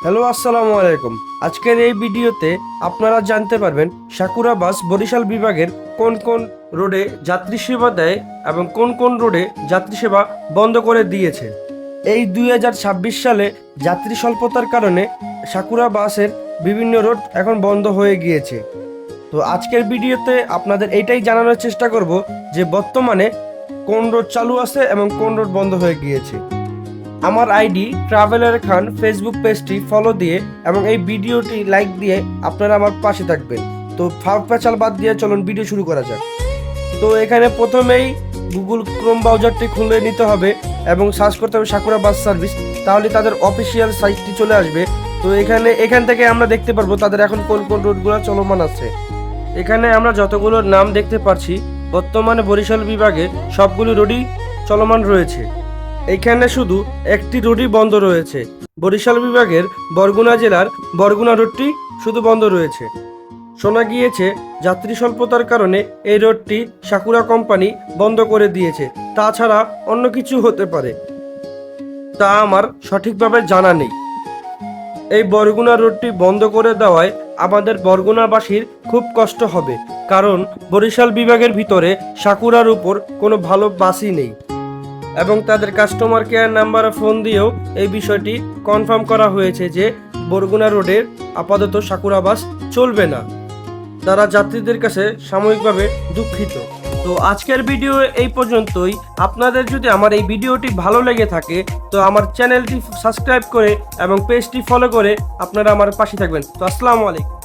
Hello, আসসালামু আলাইকুম। আজকের এই ভিডিওতে আপনারা জানতে পারবেন সাকুরা বাস বরিশাল বিভাগের কোন কোন রোডে যাত্রী সেবা দেয় এবং কোন কোন রোডে যাত্রী সেবা বন্ধ করে দিয়েছে। এই 2026 সালে যাত্রী স্বল্পতার কারণে সাকুরা বাসের বিভিন্ন রোড এখন বন্ধ হয়ে গিয়েছে। তো আজকের ভিডিওতে আপনাদের এইটাই জানানোর চেষ্টা করব যে বর্তমানে কোন রোড চালু আছে এবং কোন রোড বন্ধ হয়ে গিয়েছে। আমার আইডি ট্রাভেলার খান ফেসবুক পেজটি ফলো দিয়ে এবং এই ভিডিওটি লাইক দিয়ে আপনারা আমার পাশে থাকবেন। তো ফাঁক পেঁচাল বাদ দিয়ে চলুন ভিডিও শুরু করা যাক। তো এখানে প্রথমেই গুগল ক্রোম ব্রাউজারটি খুলে নিতে হবে এবং সার্চ করতে হবে সাকুরা বাস সার্ভিস, তাহলে তাদের অফিসিয়াল সাইটটি চলে আসবে। তো এখান থেকে আমরা দেখতে পারবো তাদের এখন কোন কোন রুটগুলো চলমান আছে। এখানে আমরা যতগুলোর নাম দেখতে পাচ্ছি বর্তমানে বরিশাল বিভাগে সবগুলো রোডই চলমান রয়েছে। এখানে শুধু একটি রোডই বন্ধ রয়েছে। বরিশাল বিভাগের বরগুনা জেলার বরগুনা রোডটি শুধু বন্ধ রয়েছে। শোনা গিয়েছে যাত্রী স্বল্পতার কারণে এই রোডটি সাকুরা কোম্পানি বন্ধ করে দিয়েছে, তাছাড়া অন্য কিছু হতে পারে, তা আমার সঠিকভাবে জানা নেই। এই বরগুনা রোডটি বন্ধ করে দেওয়ায় আমাদের বরগুনাবাসীর খুব কষ্ট হবে, কারণ বরিশাল বিভাগের ভিতরে সাকুরার উপর কোনো ভালো বাসই নেই এবং তাদের কাস্টমার কেয়ার নাম্বারে ফোন দিয়েও এই বিষয়টি কনফার্ম করা হয়েছে যে বরগুনা রোডের আপাতত সাকুরা বাস চলবে না। তারা যাত্রীদের কাছে সাময়িকভাবে দুঃখিত। তো আজকের ভিডিও এই পর্যন্তই। আপনাদের যদি আমার এই ভিডিওটি ভালো লেগে থাকে তো আমার চ্যানেলটি সাবস্ক্রাইব করে এবং পেজটি ফলো করে আপনারা আমার পাশে থাকবেন। তো আসসালামু আলাইকুম।